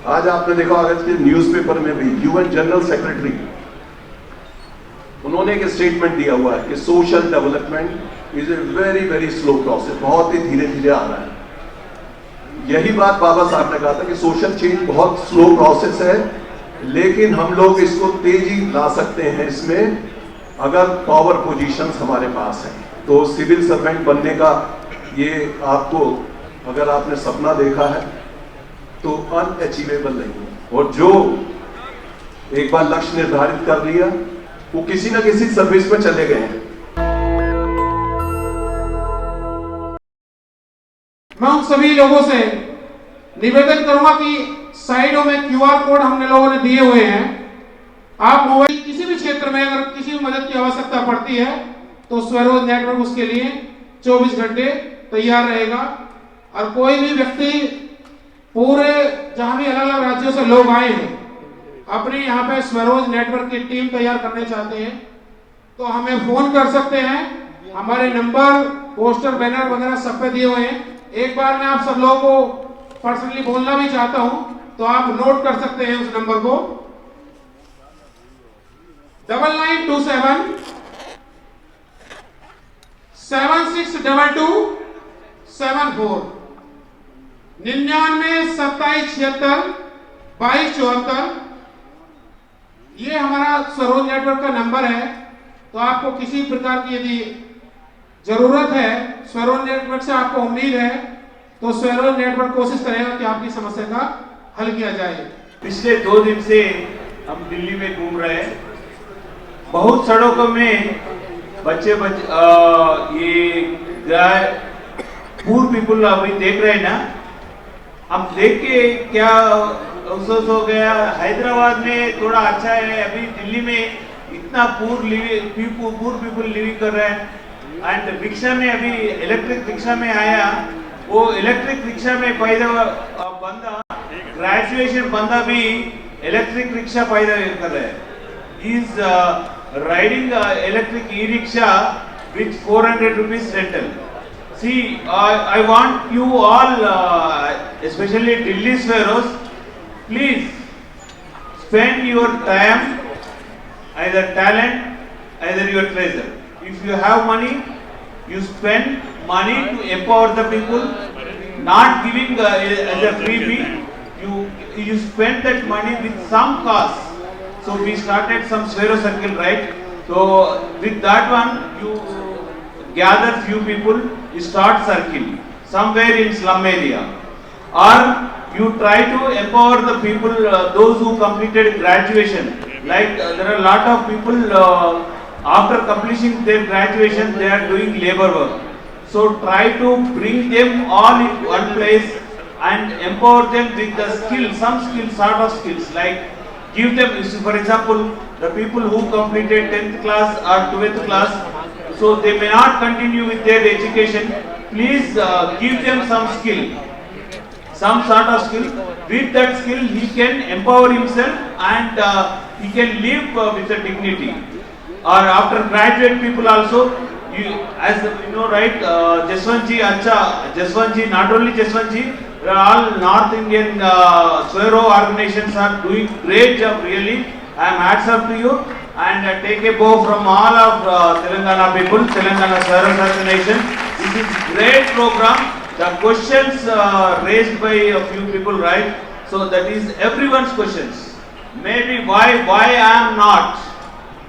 आज आपने देखा आज के न्यूज़पेपर में भी यूएन जनरल सेक्रेटरी उन्होंने एक स्टेटमेंट दिया हुआ है कि social development is a very very slow process, बहुत ही धीरे धीरे आ रहा है। यही बात बाबा साहब ने कहा था कि सोशल चेंज बहुत स्लो प्रोसेस है, लेकिन हम लोग इसको तेजी ला सकते हैं इसमें अगर पावर पोजीशंस हमारे पास हैं। तो सिविल सर्वेंट बनने का ये आपको अगर आपने सपना देखा है तो अनअचीवेबल नहीं है, और जो एक बार लक्ष्य निर्धारित कर लिया वो किसी ना किसी सर्विस में चले गए हैं। मैं उन सभी लोगों से निवेदन करूंगा कि साइडों में क्यूआर कोड हमने लोगों ने दिए हुए हैं। आप मोबाइल किसी भी क्षेत्र में अगर किसी भी मदद की आवश्यकता पड़ती है तो स्वरोज नेटवर्क उसके लिए 24 घंटे तैयार रहेगा। और कोई भी व्यक्ति पूरे जहां भी अलग अलग राज्यों से लोग आए हैं अपने यहाँ पे स्वरोज नेटवर्क की टीम तैयार करने चाहते हैं तो हमें फोन कर सकते हैं। हमारे नंबर पोस्टर बैनर वगैरह सब पे दिए हुए हैं। एक बार मैं आप सब लोगों को पर्सनली बोलना भी चाहता हूं तो आप नोट कर सकते हैं उस नंबर को 9927 7622 74 99 27 76 22 74। ये हमारा स्वरोज नेटवर्क का नंबर है। तो आपको किसी प्रकार की यदि जरूरत है, स्वरोज नेटवर्क से आपको उम्मीद है, तो स्वरोज नेटवर्क कोशिश करेगा कि आपकी समस्या का हल किया जाए। पिछले 2 दिन से हम दिल्ली में घूम रहे हैं। बहुत सड़कों में बच्चे ये पूर पीपल अभी देख रहे हैं ना, हम देख के क्या अफसोस हो गया। हैदराबाद में थोड़ा अच्छा है, अभी दिल्ली में इतना पूर पीपल लिविंग कर रहे हैं। एंड रिक्शा में अभी इलेक्ट्रिक रिक्शा में आया, वो इलेक्ट्रिक रिक्शा में पैदा बंदा ग्रेजुएशन बंदा भी इलेक्ट्रिक रिक्शा पैदा कर रहे हैं। Is riding electric e rickshaw with 400 rupees rental. See, I want you all, especially Delhi Sparrows, please spend your time, either talent, either your treasure. If you have money, you spend money to empower the people, not giving as a freebie. You spend that money with some cost. So we started some Sparrow Circle, right? So with that one, you gather few people, you start circle somewhere in slum area, or you try to empower the people, those who completed graduation. Like there are a lot of people after completing their graduation they are doing labor work. So try to bring them all in one place and empower them with the skill, some skills, sort of skills, like give them, for example, the people who completed 10th class or 12th class, so they may not continue with their education. Please give them some skill, some sort of skill. With that skill he can empower himself and he can live with a dignity. Or after graduate people also, you, as you know, right, Jaswant ji, Jaswant ji, not only Jaswant ji, all North Indian Sparrow organizations are doing great job, really. I am hats off to you, and take a bow from all of Telangana people, Telangana Sparrow organization. This is great program. The questions raised by a few people, right? So that is everyone's questions. Maybe why I am not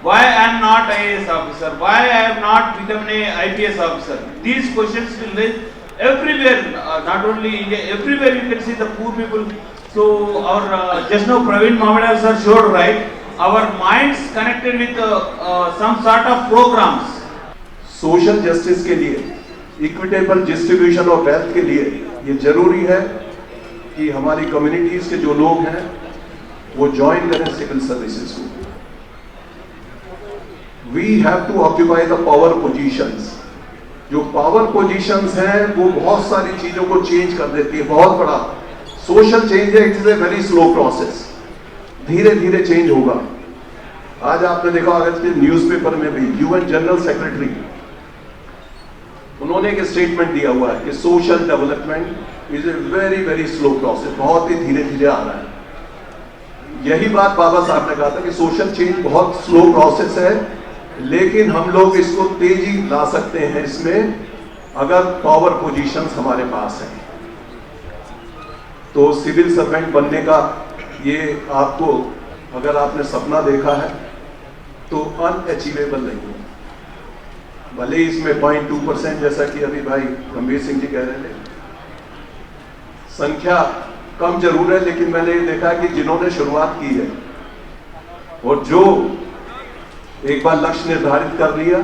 IAS officer, why I am not become an IPS officer. These questions will raise everywhere, not only India, everywhere you can see the poor people. So our just now Praveen Mamadar sir showed, right, our minds connected with some sort of programs. Social justice के लिए, equitable distribution of wealth के लिए ये जरूरी है कि हमारी communities के जो लोग हैं वो ज्वाइन करें सिविल सर्विसेज को। We have to occupy the power positions. जो पावर पोजीशंस हैं वो बहुत सारी चीजों को चेंज कर देती है। बहुत बड़ा सोशल चेंज है, it is a very slow process, धीरे धीरे चेंज होगा। आज आपने देखा आज के न्यूज़पेपर में भी यूएन जनरल सेक्रेटरी उन्होंने एक स्टेटमेंट दिया हुआ है कि social development is a very very slow process, बहुत ही धीरे धीरे आ रहा है। यही बात बाबा साहब ने कहा था कि सोशल चेंज बहुत स्लो प्रोसेस है, लेकिन हम लोग इसको तेजी ला सकते हैं इसमें अगर पावर पोजीशंस हमारे पास हैं। तो सिविल सर्वेंट बनने का ये आपको, अगर आपने सपना देखा है तो अनअचीवेबल नहीं है। भले ही इसमें 0.2% जैसा कि अभी भाई गंभीर सिंह जी कह रहे थे, संख्या कम जरूर है, लेकिन मैंने ये देखा कि जिन्होंने शुरुआत की है और जो एक बार लक्ष्य निर्धारित कर लिया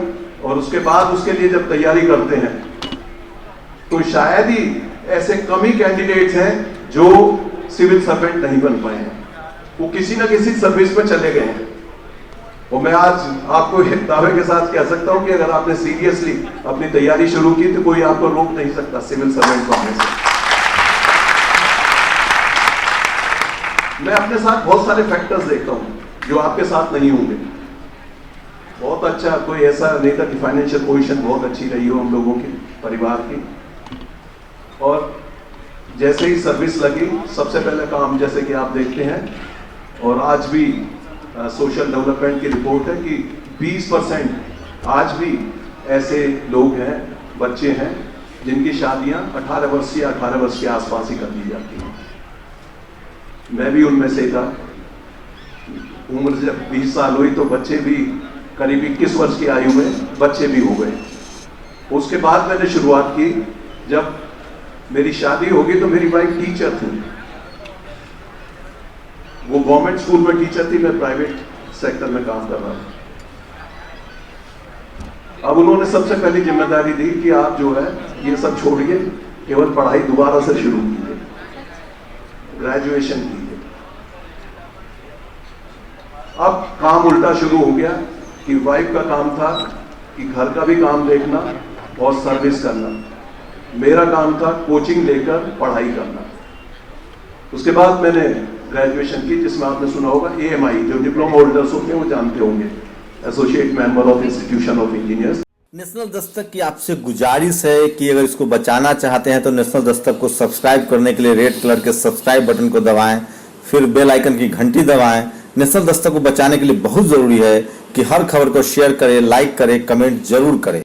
और उसके बाद उसके लिए जब तैयारी करते हैं, तो शायद ही ऐसे कम ही कैंडिडेट्स हैं जो सिविल सर्वेंट नहीं बन पाए हैं, वो किसी ना किसी सर्विस में चले गए हैं। और मैं आज आपको एक दावे के साथ कह सकता हूं कि अगर आपने सीरियसली अपनी तैयारी शुरू की तो कोई आपको रोक नहीं सकता सिविल सर्वेंट बनने से। मैं अपने साथ बहुत सारे फैक्टर्स देखता हूं जो आपके साथ नहीं होंगे। बहुत अच्छा, कोई ऐसा नहीं था कि फाइनेंशियल पोजीशन बहुत अच्छी रही हो हम लोगों की, परिवार की, और जैसे ही सर्विस लगी सबसे पहले काम, जैसे कि आप देखते हैं और आज भी सोशल डेवलपमेंट की रिपोर्ट है कि 20% आज भी ऐसे लोग हैं, बच्चे हैं जिनकी शादियां 18 वर्ष या 18 वर्ष के आसपास ही कर दी जाती हैं। मैं भी उनमें से था। उम्र जब 20 साल हुई तो बच्चे भी करीब 21 वर्ष की आयु में बच्चे भी हो गए। उसके बाद मैंने शुरुआत की, जब मेरी शादी होगी तो मेरी वाइफ टीचर थी, वो गवर्नमेंट स्कूल में टीचर थी, मैं प्राइवेट सेक्टर में काम कर रहा था। अब उन्होंने सबसे पहली जिम्मेदारी दी कि आप जो है ये सब छोड़िए, केवल पढ़ाई दोबारा से शुरू कीजिए, ग्रेजुएशन कीजिए। अब काम उल्टा शुरू हो गया कि वाइफ का काम था कि घर का भी काम देखना और सर्विस करना, मेरा काम था कोचिंग लेकर पढ़ाई करना। उसके बाद मैंने ग्रेजुएशन की, जिसमें आपने सुना होगा AMI, जो डिप्लोमा होल्डर्स होते हैं वो जानते होंगे, associate member of institution of engineers. National Dastak की आपसे गुजारिश है कि अगर इसको बचाना चाहते हैं तो नेशनल दस्तक को सब्सक्राइब करने के लिए रेड कलर के सब्सक्राइब बटन को दबाएं, फिर बेल आइकन की घंटी दबाएं। नेशनल दस्तक को बचाने के लिए बहुत जरूरी है कि हर खबर को शेयर करें, लाइक करें, कमेंट जरूर करें।